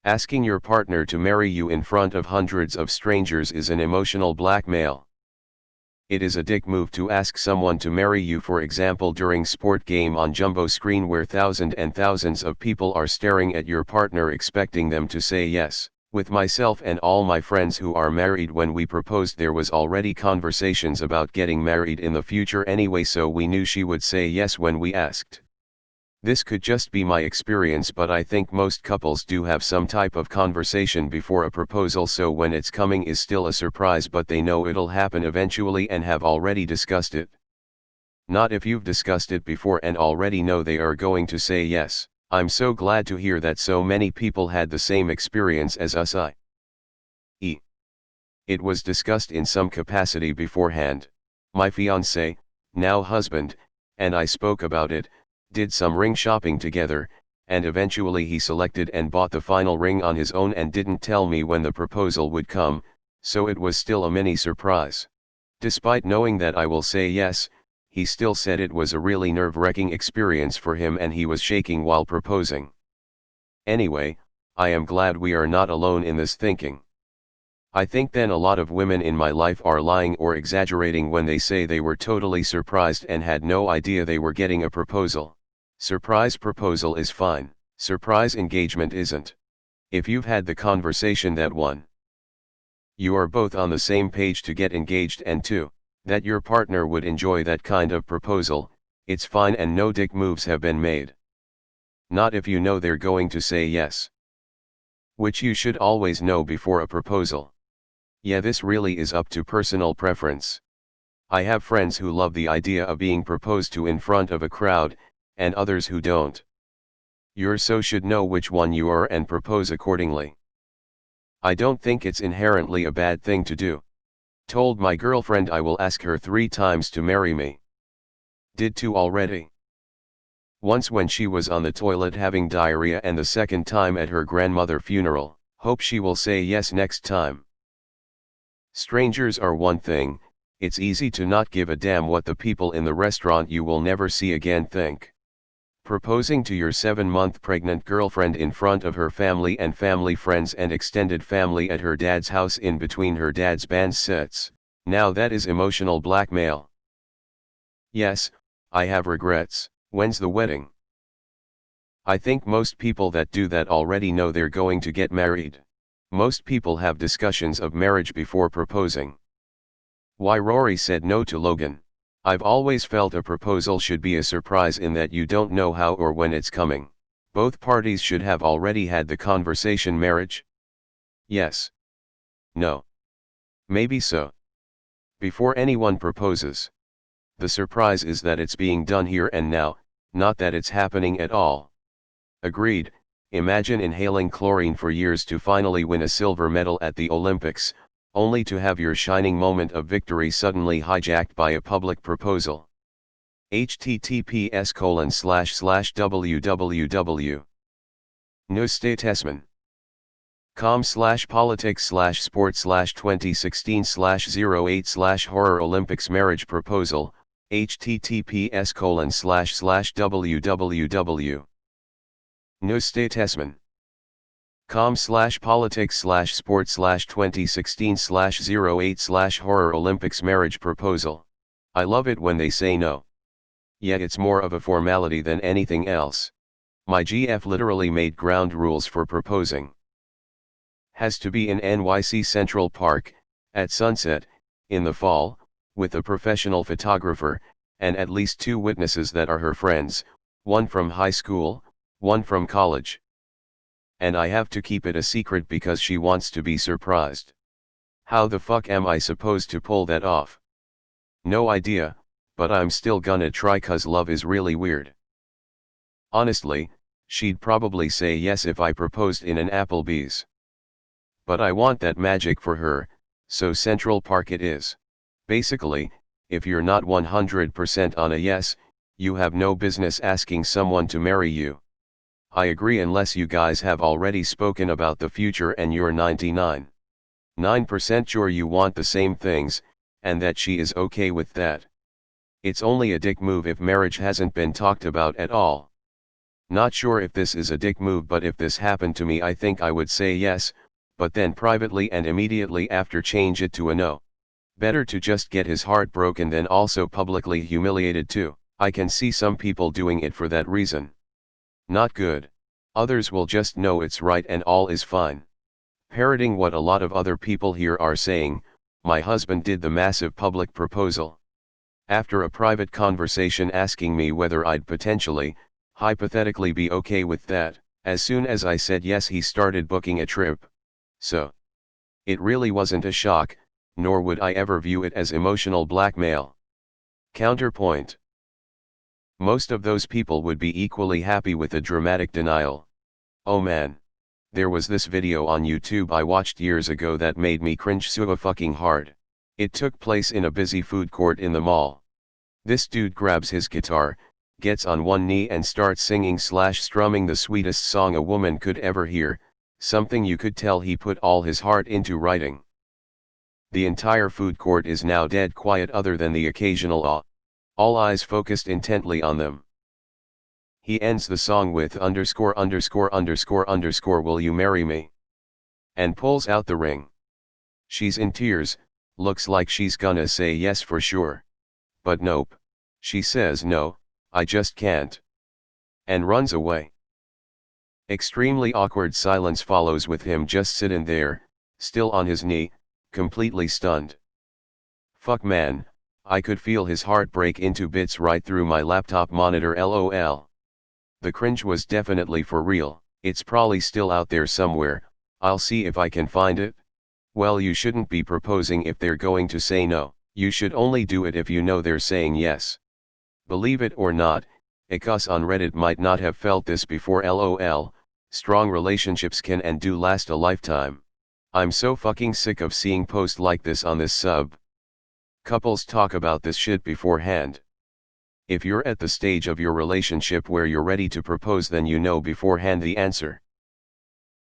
Asking your partner to marry you in front of hundreds of strangers is an emotional blackmail. It is a dick move to ask someone to marry you, for example during sport game on jumbo screen where thousands and thousands of people are staring at your partner expecting them to say yes. With myself and all my friends who are married, when we proposed there was already conversations about getting married in the future anyway, so we knew she would say yes when we asked. This could just be my experience, but I think most couples do have some type of conversation before a proposal, so when it's coming is still a surprise, but they know it'll happen eventually and have already discussed it. Not if you've discussed it before and already know they are going to say yes. I'm so glad to hear that so many people had the same experience as us. It was discussed in some capacity beforehand. My fiancé, now husband, and I spoke about it, did some ring shopping together, and eventually he selected and bought the final ring on his own and didn't tell me when the proposal would come, so it was still a mini surprise. Despite knowing that I will say yes, he still said it was a really nerve-wracking experience for him and he was shaking while proposing. Anyway, I am glad we are not alone in this thinking. I think then a lot of women in my life are lying or exaggerating when they say they were totally surprised and had no idea they were getting a proposal. Surprise proposal is fine, surprise engagement isn't. If you've had the conversation that you are both on the same page to get engaged and that your partner would enjoy that kind of proposal, it's fine and no dick moves have been made. Not if you know they're going to say yes. Which you should always know before a proposal. Yeah, this really is up to personal preference. I have friends who love the idea of being proposed to in front of a crowd, and others who don't. You so should know which one you are and propose accordingly. I don't think it's inherently a bad thing to do. Told my girlfriend I will ask her 3 times to marry me. Did 2 already. Once when she was on the toilet having diarrhea, and the second time at her grandmother's funeral. Hope she will say yes next time. Strangers are one thing, it's easy to not give a damn what the people in the restaurant you will never see again think. Proposing to your 7-month pregnant girlfriend in front of her family and family friends and extended family at her dad's house in between her dad's band sets, now that is emotional blackmail. Yes, I have regrets. When's the wedding? I think most people that do that already know they're going to get married. Most people have discussions of marriage before proposing. Why Rory said no to Logan. I've always felt a proposal should be a surprise in that you don't know how or when it's coming. Both parties should have already had the conversation. Marriage? Yes. No. Maybe so. Before anyone proposes. The surprise is that it's being done here and now, not that it's happening at all. Agreed. Imagine inhaling chlorine for years to finally win a silver medal at the Olympics, only to have your shining moment of victory suddenly hijacked by a public proposal. https://www.news-politics/sport/2016/08/horror Olympics marriage proposal, https://www. news-politics/sport/2016/08/horror Olympics marriage proposal. I love it when they say no. Yet it's more of a formality than anything else. My GF literally made ground rules for proposing. Has to be in NYC Central Park, at sunset, in the fall, with a professional photographer, and at least 2 witnesses that are her friends, 1 from high school, 1 from college. And I have to keep it a secret because she wants to be surprised. How the fuck am I supposed to pull that off? No idea, but I'm still gonna try cause love is really weird. Honestly, she'd probably say yes if I proposed in an Applebee's. But I want that magic for her, so Central Park it is. Basically, if you're not 100% on a yes, you have no business asking someone to marry you. I agree unless you guys have already spoken about the future and you're 99.9% sure you want the same things, and that she is okay with that. It's only a dick move if marriage hasn't been talked about at all. Not sure if this is a dick move, but if this happened to me I think I would say yes, but then privately and immediately after change it to a no. Better to just get his heart broken than also publicly humiliated too. I can see some people doing it for that reason. Not good. Others will just know it's right and all is fine. Parroting what a lot of other people here are saying, my husband did the massive public proposal. After a private conversation asking me whether I'd potentially, hypothetically be okay with that, as soon as I said yes he started booking a trip. So, it really wasn't a shock, nor would I ever view it as emotional blackmail. Counterpoint. Most of those people would be equally happy with a dramatic denial. Oh man. There was this video on YouTube I watched years ago that made me cringe so fucking hard. It took place in a busy food court in the mall. This dude grabs his guitar, gets on one knee and starts singing/strumming the sweetest song a woman could ever hear, something you could tell he put all his heart into writing. The entire food court is now dead quiet other than the occasional awe. All eyes focused intently on them. He ends the song with ________ will you marry me? And pulls out the ring. She's in tears, looks like she's gonna say yes for sure. But nope. She says no, I just can't. And runs away. Extremely awkward silence follows with him just sitting there, still on his knee, completely stunned. Fuck man, I could feel his heart break into bits right through my laptop monitor LOL. The cringe was definitely for real. It's probably still out there somewhere, I'll see if I can find it. Well, you shouldn't be proposing if they're going to say no, you should only do it if you know they're saying yes. Believe it or not, Akos on Reddit might not have felt this before LOL, strong relationships can and do last a lifetime. I'm so fucking sick of seeing posts like this on this sub. Couples talk about this shit beforehand. If you're at the stage of your relationship where you're ready to propose, then you know beforehand the answer.